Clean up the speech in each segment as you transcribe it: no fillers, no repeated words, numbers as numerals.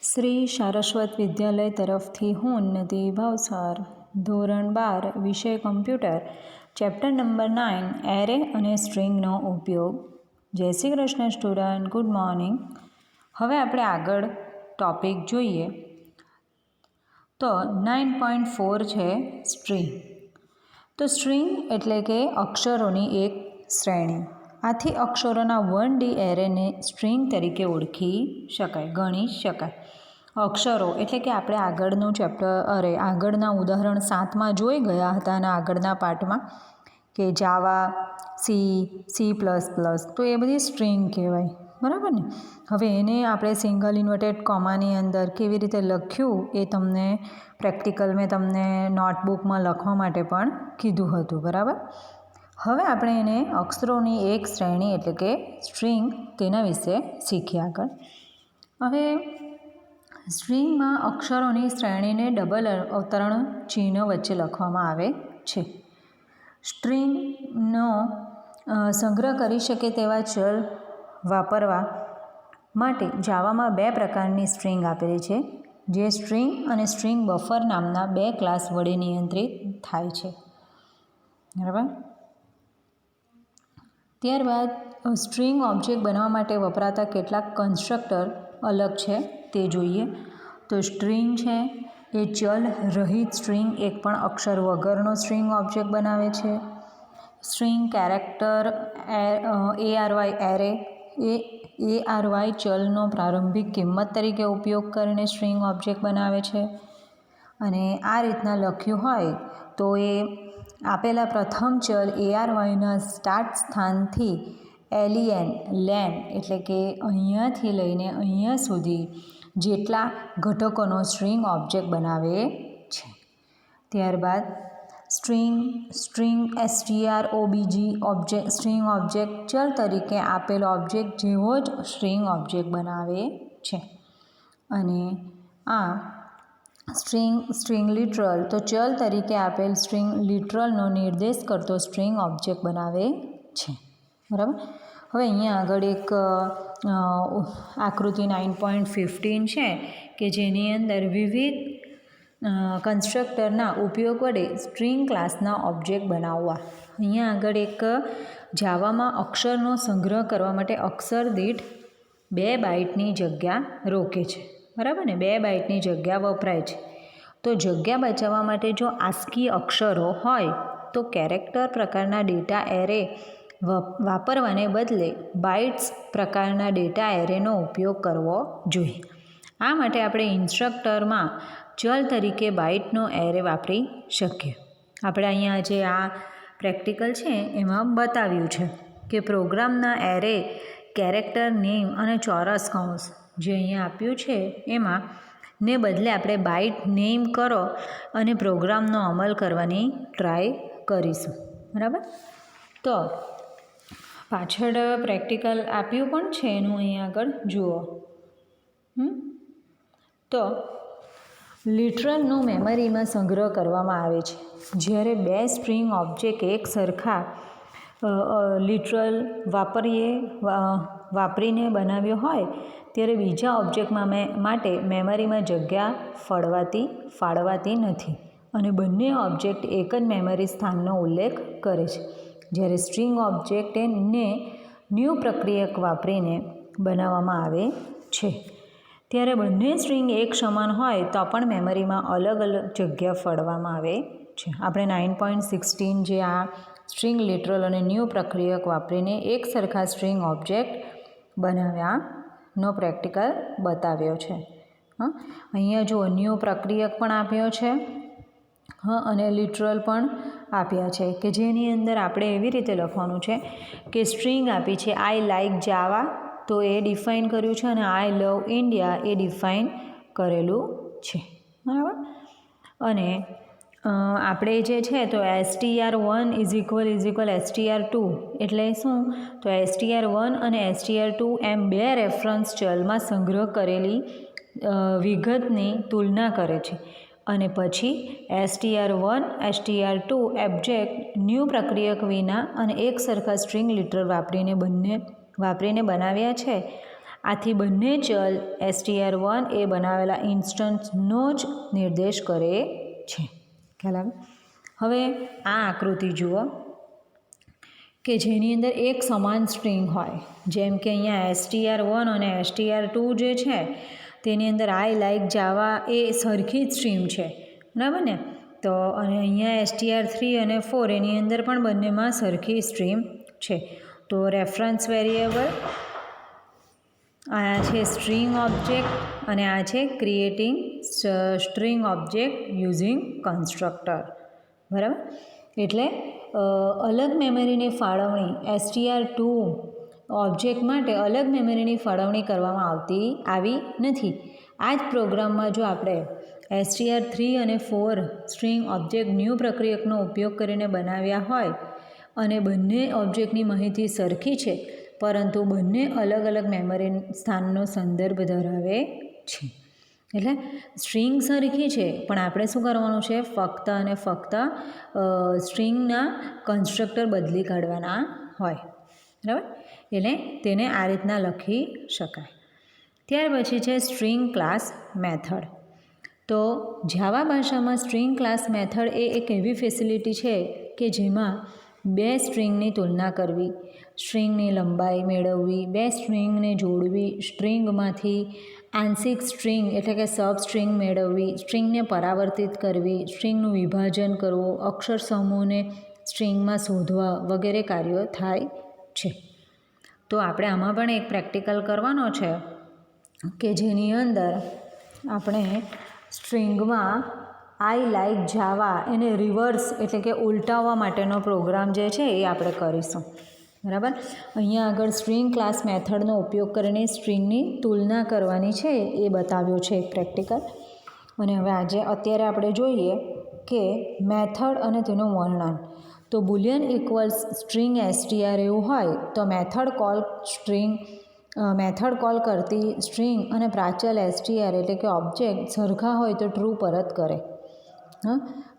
શ્રી સારસ્વત વિદ્યાલય તરફથી હું ઉન્નતિ ભાવસાર ધોરણ 12 વિષય કમ્પ્યુટર ચેપ્ટર નંબર 9 એરે અને સ્ટ્રિંગનો ઉપયોગ. જય Shri Krishna student, good morning. હવે આપણે આગળ ટોપિક જોઈએ તો 9.4 છે સ્ટ્રિંગ. તો સ્ટ્રિંગ એટલે કે અક્ષરોની એક શ્રેણી. આથી અક્ષરોના 1D એરેને સ્ટ્રિંગ તરીકે ઓળખી શકાય, ગણી શકાય. અક્ષરો એટલે કે આપણે આગળના ઉદાહરણ 7માં જોઈ ગયા હતા અને આગળના પાઠમાં કે જાવા, સી પ્લસ તો એ બધી સ્ટ્રિંગ કહેવાય, બરાબર ને. હવે એને આપણે સિંગલ ઇન્વર્ટેડ કોમાની અંદર કેવી રીતે લખ્યું એ તમને પ્રેક્ટિકલ મેં તમને નોટબુકમાં લખવા માટે પણ કીધું હતું, બરાબર. હવે આપણે એને અક્ષરોની એક શ્રેણી એટલે કે સ્ટ્રિંગ તેના વિશે શીખ્યા આગળ. હવે સ્ટ્રિંગમાં અક્ષરોની શ્રેણીને ડબલ અવતરણ ચિહ્ન વચ્ચે લખવામાં આવે છે. સ્ટ્રિંગનો સંગ્રહ કરી શકે તેવા ચલ વાપરવા માટે જાવામાં 2 પ્રકારની સ્ટ્રિંગ આપેલી છે, જે સ્ટ્રિંગ અને સ્ટ્રિંગ બફર નામના 2 ક્લાસ વડે નિયંત્રિત થાય છે, બરાબર. ત્યારબાદ સ્ટ્રિંગ ઓબ્જેક્ટ બનાવવા માટે વપરાતા કેટલાક કન્સ્ટ્રક્ટર અલગ છે તે જોઈએ. તો સ્ટ્રિંગ છે એ ચલ રહિત સ્ટ્રિંગ, એક પણ અક્ષર વગરનો સ્ટ્રિંગ ઓબ્જેક્ટ બનાવે છે. સ્ટ્રિંગ કેરેક્ટર એરે ARY ચલનો પ્રારંભિક કિંમત તરીકે ઉપયોગ કરીને સ્ટ્રિંગ ઓબ્જેક્ટ બનાવે છે. અને આ રીતના લખ્યું હોય તો એ આપેલા પ્રથમ ચલ ARYના સ્ટાર્ટ સ્થાનથી લેન એટલે કે અહીંયાથી લઈને અહીંયા સુધી જેટલા ઘટકોનો સ્ટ્રિંગ ઓબ્જેક્ટ બનાવે છે. ત્યારબાદ સ્ટ્રિંગ strobg સ્ટ્રિંગ ઓબ્જેક્ટ ચલ તરીકે આપેલ ઓબ્જેક્ટ જેવો જ સ્ટ્રિંગ ઓબ્જેક્ટ બનાવે છે. અને આ સ્ટ્રિંગ લિટરલ તો ચલ તરીકે આપેલ સ્ટ્રિંગ લિટરલનો નિર્દેશ કરતો સ્ટ્રિંગ ઓબ્જેક્ટ બનાવે છે, બરાબર. હવે અહીંયા આગળ એક આકૃતિ 9.15 છે કે જેની અંદર વિવિધ કન્સ્ટ્રક્ટરના ઉપયોગ વડે સ્ટ્રિંગ ક્લાસના ઓબ્જેક્ટ બનાવવા. અહીંયા આગળ એક જાવામાં અક્ષરનો સંગ્રહ કરવા માટે અક્ષર દીઠ 2 બાઇટની જગ્યા રોકે છે, બરાબર ને. 2 બાઇટની જગ્યા વપરાય છે. તો જગ્યા બચાવવા માટે જો ASCII અક્ષરો હોય તો કેરેક્ટર પ્રકારના ડેટા એરે વાપરવાને બદલે બાઇટ્સ પ્રકારના ડેટા એરેનો ઉપયોગ કરવો જોઈએ. આ માટે આપણે ઇન્સ્ટ્રક્ટરમાં ચલ તરીકે બાઇટનો એરે વાપરી શકીએ. આપણે અહીંયા જે આ પ્રેક્ટિકલ છે એમાં બતાવ્યું છે કે પ્રોગ્રામના એરે કેરેક્ટર નેમ અને ચોરસ કૌંસ જે અહીંયા આપ્યું છે એમાં ને બદલે આપણે બાઇટ નેમ કરો અને પ્રોગ્રામનો અમલ કરવાની ટ્રાય કરીશું, બરાબર. તો પાછળ પ્રેક્ટિકલ આપ્યું પણ છે એનું અહીંયા આગળ જુઓ. તો લિટરલનો મેમરીમાં સંગ્રહ કરવામાં આવે છે. જ્યારે 2 સ્ટ્રિંગ ઓબ્જેક્ટ એક સરખા લિટરલ વાપરીને બનાવ્યો હોય ત્યારે બીજા ઓબ્જેક્ટમાં માટે મેમરીમાં જગ્યા ફાળવાતી નથી અને બંને ઓબ્જેક્ટ એક જ મેમરી સ્થાનનો ઉલ્લેખ કરે છે. જ્યારે સ્ટ્રિંગ ઓબ્જેક્ટને ન્યૂ પ્રક્રિયક વાપરીને બનાવવામાં આવે છે ત્યારે બંને સ્ટ્રિંગ એક સમાન હોય તો પણ મેમરીમાં અલગ અલગ જગ્યા ફાળવવામાં આવે છે. આપણે 9.16 જે આ સ્ટ્રિંગ લિટરલ અને ન્યૂ પ્રક્રિયક વાપરીને એક સરખા સ્ટ્રિંગ ઓબ્જેક્ટ બનાવ્યાનો પ્રેક્ટિકલ બતાવ્યો છે. અહીંયા જો ન્યૂ પ્રક્રિયક પણ આપ્યો છે અને લિટરલ પણ આપ્યા છે કે જેની અંદર આપણે એવી રીતે લખવાનું છે કે સ્ટ્રિંગ આપી છે આઈ લાઇક જાવા તો એ ડિફાઇન કર્યું છે અને આઈ લવ ઇન્ડિયા એ ડિફાઇન કરેલું છે, બરાબર. અને આપણે જે છે તો str1 str2 એટલે શું? તો str1 અને str2 એમ 2 રેફરન્સ ચલમાં સંગ્રહ કરેલી વિગતની તુલના કરે છે અને પછી str1 str2 ઓબ્જેક્ટ ન્યૂ પ્રક્રિયક વિના અને એક સરખા સ્ટ્રિંગ લિટરલ વાપરીને બનાવ્યા છે આથી બંને ચલ str1 એ બનાવેલા ઇન્સ્ટન્સનો જ નિર્દેશ કરે છે. ખ્યાલ આવે? હવે આ આકૃતિ જુઓ કે જેની અંદર એક સમાન સ્ટ્રિંગ હોય, જેમ કે અહીંયા str1 અને str2 જે છે તેની અંદર આઈ લાઈક જાવા એ સરખી જ સ્ટ્રીમ છે, બરાબર ને? તો અને અહીંયા str3 અને 4 એની અંદર પણ બંનેમાં સરખી સ્ટ્રીમ છે. તો રેફરન્સ વેરિયેબલ, આ છે સ્ટ્રિંગ ઓબ્જેક્ટ અને આ છે creating string object using constructor, બરાબર? એટલે અલગ મેમરીની ફાળવણી str2 ઓબ્જેક્ટ માટે અલગ મેમરીની ફાળવણી કરવામાં આવી નથી. આ જ પ્રોગ્રામમાં જો આપણે str3 અને 4 સ્ટ્રિંગ ઓબ્જેક્ટ ન્યૂ પ્રક્રિયકનો ઉપયોગ કરીને બનાવ્યા હોય અને બંને ઓબ્જેક્ટની માહિતી સરખી છે પરંતુ બંને અલગ અલગ મેમરી સ્થાનનો સંદર્ભ ધરાવે છે. એટલે સ્ટ્રિંગ સરખી છે પણ આપણે શું કરવાનું છે? ફક્ત અને ફક્ત સ્ટ્રિંગના કન્સ્ટ્રક્ટર બદલી કાઢવાના હોય, બરાબર? એટલે તેને આ રીતના લખી શકાય. ત્યાર પછી છે સ્ટ્રિંગ ક્લાસ મેથડ. તો જાવા ભાષામાં સ્ટ્રિંગ ક્લાસ મેથડ એ એક એવી ફેસિલિટી છે કે જેમાં બે સ્ટ્રિંગની તુલના કરવી, સ્ટ્રિંગની લંબાઈ મેળવવી, બે સ્ટ્રિંગને જોડવી, સ્ટ્રિંગમાંથી આંશિક સ્ટ્રિંગ એટલે કે સબ સ્ટ્રિંગ મેળવવી, સ્ટ્રિંગને પરાવર્તિત કરવી, સ્ટ્રિંગનું વિભાજન કરવું, અક્ષર સમૂહને સ્ટ્રિંગમાં શોધવા વગેરે કાર્યો થાય છે. તો આપણે આમાં પણ એક પ્રેક્ટિકલ કરવાનો છે કે જેની અંદર આપણે સ્ટ્રિંગમાં આઈ લાઈક જાવા એને રિવર્સ એટલે કે ઉલટાવવા માટેનો પ્રોગ્રામ જે છે એ આપણે કરીશું, બરાબર? અહીંયા આગળ સ્ટ્રિંગ ક્લાસ મેથડનો ઉપયોગ કરીને સ્ટ્રિંગની તુલના કરવાની છે એ બતાવ્યો છે એક પ્રેક્ટિકલ. અને હવે અત્યારે આપણે જોઈએ કે મેથડ અને તેનું વર્ણન. તો બુલિયન ઇક્વલ્સ સ્ટ્રિંગ str એવું હોય તો મેથડ કોલ કરતી સ્ટ્રિંગ અને પ્રાચલ str એટલે કે ઓબ્જેક્ટ સરખા હોય તો ટ્રુ પરત કરે.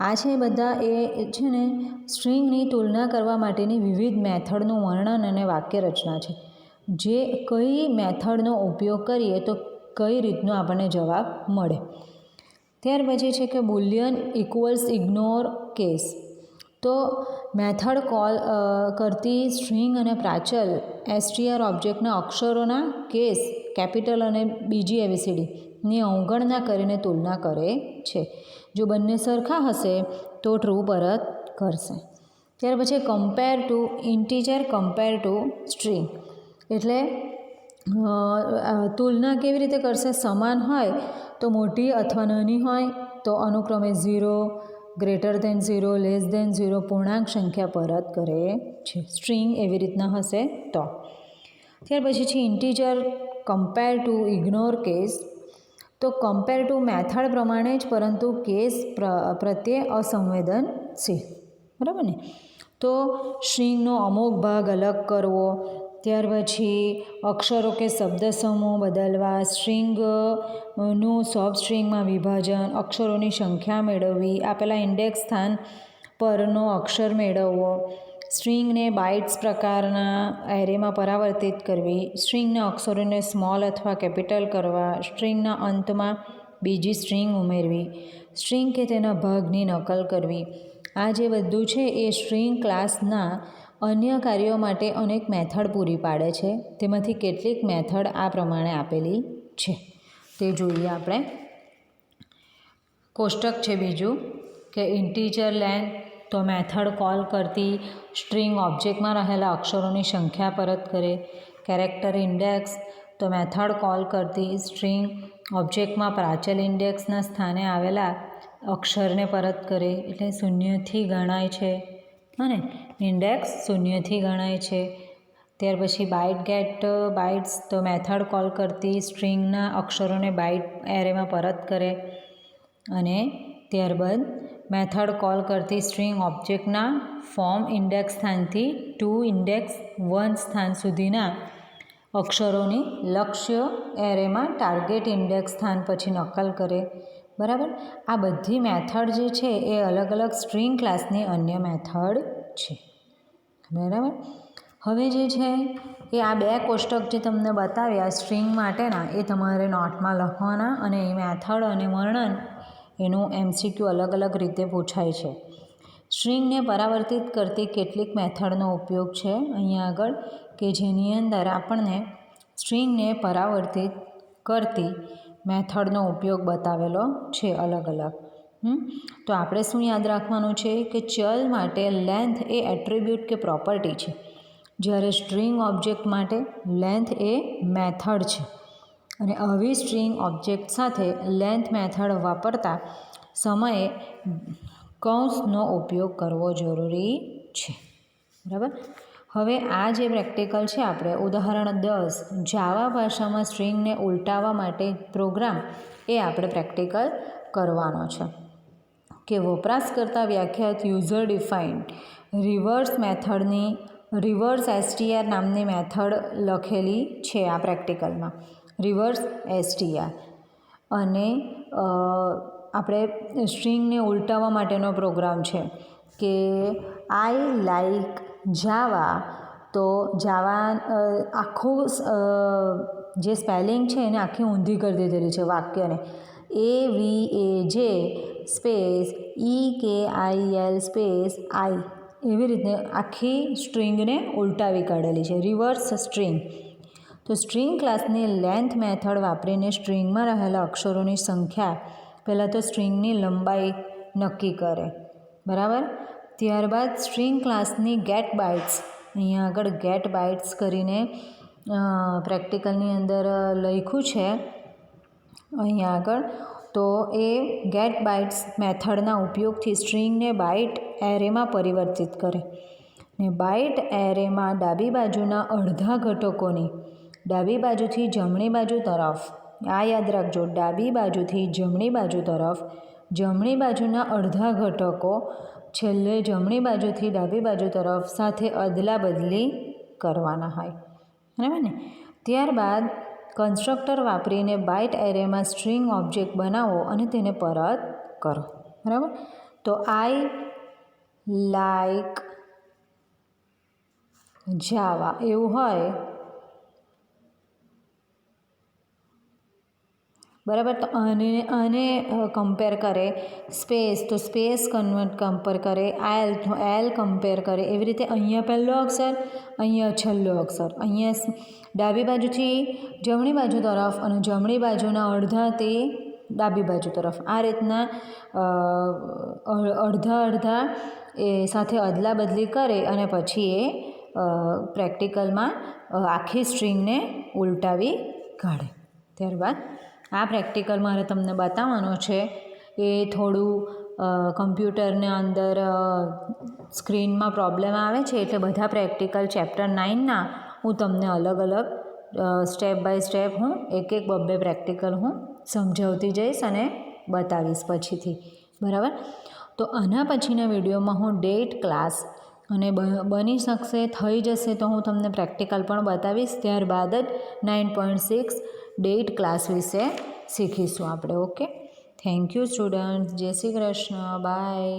આ છે બધા એ છે ને સ્ટ્રિંગની તુલના કરવા માટેની વિવિધ મેથડનું વર્ણન અને વાક્યરચના છે. જે કઈ મેથડનો ઉપયોગ કરીએ તો કઈ રીતનો આપણને જવાબ મળે. ત્યાર પછી છે કે બુલિયન ઇક્વલ્સ ઇગ્નોર કેસ. તો મેથડ કોલ કરતી સ્ટ્રિંગ અને પ્રાચલ str ઓબ્જેક્ટના અક્ષરોના કેસ કેપિટલ અને બીજી ABCDની અવગણના કરીને તુલના કરે છે. જો બંને સરખા હશે તો ટ્રુ પરત કરશે. ત્યાર પછી compare to integer compare to string. એટલે તુલના કેવી રીતે કરશે? સમાન હોય તો મોટી અથવા નાની હોય તો અનુક્રમે 0, ગ્રેટર દેન 0, લેસ દેન 0 પૂર્ણાંક સંખ્યા પરત કરે છે. સ્ટ્રિંગ એવી રીતના હશે તો. ત્યાર પછી છે integer compare to ignore case. તો કમ્પેર ટુ મેથડ પ્રમાણે જ પરંતુ કેસ પ્રત્યે અસંવેદનશીલ, બરાબર ને? તો સ્ટ્રિંગનો અમુક ભાગ અલગ કરવો, ત્યાર પછી અક્ષરો કે શબ્દ સમૂહ બદલવા, સ્ટ્રિંગનું સબ સ્ટ્રિંગમાં વિભાજન, અક્ષરોની સંખ્યા મેળવવી, આપેલા ઇન્ડેક્સ સ્થાન પરનો અક્ષર મેળવવો, સ્ટ્રિંગને બાઇટ્સ પ્રકારના એરેમાં પરાવર્તિત કરવી, સ્ટ્રિંગના અક્ષરોને સ્મોલ અથવા કેપિટલ કરવા, સ્ટ્રિંગના અંતમાં બીજી સ્ટ્રિંગ ઉમેરવી, સ્ટ્રિંગ કે તેના ભાગની નકલ કરવી. આ જે બધું છે એ સ્ટ્રિંગ ક્લાસના અન્ય કાર્યો માટે અનેક મેથડ પૂરી પાડે છે. તેમાંથી કેટલીક મેથડ આ પ્રમાણે આપેલી છે તે જોઈએ આપણે. કોષ્ટક છે બીજું કે ઇન્ટીજર લેન્થ. તો મેથડ કોલ કરતી સ્ટ્રિંગ ઓબ્જેક્ટમાં રહેલા અક્ષરોની સંખ્યા પરત કરે. Character index. તો મેથડ કોલ કરતી સ્ટ્રિંગ ઓબ્જેક્ટમાં પ્રાચલ ઇન્ડેક્સના સ્થાને આવેલા અક્ષરને પરત કરે એટલે 0થી ગણાય છે અને ઇન્ડેક્સ 0થી ગણાય છે. ત્યાર પછી બાઇટ ગેટ બાઇટ્સ. તો મેથડ કોલ કરતી સ્ટ્રિંગના અક્ષરોને બાઇટ એરેમાં પરત કરે. અને ત્યારબાદ મેથડ કોલ કરતી સ્ટ્રિંગ ઓબ્જેક્ટના ફોર્મ ઇન્ડેક્સ સ્થાનથી ટુ ઇન્ડેક્સ 1 સ્થાન સુધીના અક્ષરોની લક્ષ્ય એરેમાં ટાર્ગેટ ઇન્ડેક્સ સ્થાન પછી નકલ કરે, બરાબર? આ બધી મેથડ જે છે એ અલગ અલગ સ્ટ્રિંગ ક્લાસની અન્ય મેથડ છે, બરાબર? હવે જે છે એ આ 2 કોષ્ટક જે તમને બતાવ્યા સ્ટ્રિંગ માટેના એ તમારે નોટમાં લખવાના અને એ મેથડ અને વર્ણન એનું MCQ અલગ અલગ રીતે પૂછાય છે. સ્ટ્રિંગને પરાવર્તિત કરતી કેટલીક મેથડનો ઉપયોગ છે અહીંયા આગળ કે જેની અંદર આપણને સ્ટ્રિંગને પરાવર્તિત કરતી મેથડનો ઉપયોગ બતાવેલો છે અલગ અલગ. તો આપણે શું યાદ રાખવાનું છે કે ચલ માટે લેન્થ એ એટ્રીબ્યુટ કે પ્રોપર્ટી છે, જ્યારે સ્ટ્રિંગ ઓબ્જેક્ટ માટે લેન્થ એ મેથડ છે. અને આવી સ્ટ્રિંગ ઓબ્જેક્ટ સાથે લેન્થ મેથડ વાપરતા સમયે કૌંસનો ઉપયોગ કરવો જરૂરી છે. બરાબર. હવે આ જે પ્રેક્ટિકલ છે આપણે ઉદાહરણ 10 જાવા ભાષામાં સ્ટ્રિંગને ઉલટાવવા માટે પ્રોગ્રામ એ આપણે પ્રેક્ટિકલ કરવાનો છે કે વપરાશકર્તા વ્યાખ્યાત યુઝર ડિફાઇન્ડ રિવર્સ મેથડની રિવર્સ STR નામની મેથડ લખેલી છે આ પ્રેક્ટિકલમાં. રિવર્સ STR અને આપણે સ્ટ્રિંગને ઉલટાવવા માટેનો પ્રોગ્રામ છે કે આઈ લાઈક જાવા. તો જાવા આખું જે સ્પેલિંગ છે એને આખી ઊંધી કરી દીધેલી છે વાક્યને. AVAJ સ્પેસ EKIL સ્પેસ આઈ એવી રીતે આખી સ્ટ્રિંગને ઉલટાવી કાઢેલી છે, રિવર્સ સ્ટ્રિંગ. તો સ્ટ્રિંગ ક્લાસની લેન્થ મેથડ વાપરીને સ્ટ્રિંગમાં રહેલા અક્ષરોની સંખ્યા પહેલાં તો સ્ટ્રિંગની લંબાઈ નક્કી કરે. બરાબર. ત્યારબાદ સ્ટ્રિંગ ક્લાસની ગેટ બાઇટ્સ, અહીંયા આગળ ગેટ બાઇટ્સ કરીને પ્રેક્ટિકલની અંદર લખ્યું છે અહીંયા આગળ. તો એ ગેટ બાઇટ્સ મેથડના ઉપયોગથી સ્ટ્રિંગને બાઇટ એરેમાં પરિવર્તિત કરે. ને બાઇટ એરેમાં ડાબી બાજુના અડધા ઘટકોની ડાબી બાજુથી જમણી બાજુ તરફ, આ યાદ રાખજો, ડાબી બાજુથી જમણી બાજુ તરફ જમણી બાજુના અડધા ઘટકો છેલ્લે જમણી બાજુથી ડાબી બાજુ તરફ સાથે અદલા બદલી કરવાના હોય. બરાબર ને. ત્યારબાદ કન્સ્ટ્રક્ટર વાપરીને બાઇટ એરેમાં સ્ટ્રિંગ ઓબ્જેક્ટ બનાવો અને તેને પરત કરો. બરાબર. તો આઈ લાઈક જાવા એવું હોય. બરાબર. તો આને કમ્પેર કરે સ્પેસ, તો સ્પેસ કમ્પેર કરે, એલ તો એલ કમ્પેર કરે. એવી રીતે અહીંયા પહેલો અક્ષર, અહીંયા છેલ્લો અક્ષર, અહીંયા ડાબી બાજુથી જમણી બાજુ તરફ અને જમણી બાજુના અડધા તે ડાબી બાજુ તરફ, આ રીતના અડધા અડધા એ સાથે અદલા બદલી કરે અને પછી એ પ્રેક્ટિકલમાં આખી સ્ટ્રિંગને ઉલટાવી કાઢે. ત્યારબાદ આ પ્રેક્ટિકલ મારે તમને બતાવવાનો છે. એ થોડું કમ્પ્યુટરના અંદર સ્ક્રીનમાં પ્રોબ્લેમ આવે છે એટલે બધા પ્રેક્ટિકલ ચેપ્ટર 9ના હું તમને અલગ અલગ સ્ટેપ બાય સ્ટેપ હું એક બબ્બે પ્રેક્ટિકલ હું સમજાવતી જઈશ અને બતાવીશ પછીથી. બરાબર. તો આના પછીના વિડીયોમાં હું ડેટ ક્લાસ અને બની શકશે થઈ જશે તો હું તમને પ્રેક્ટિકલ પણ બતાવીશ. ત્યારબાદ જ 9.6 ડેટ ક્લાસ વિશે શીખીશું આપણે. ઓકે. Thank you students. જય શ્રી કૃષ્ણ. બાય.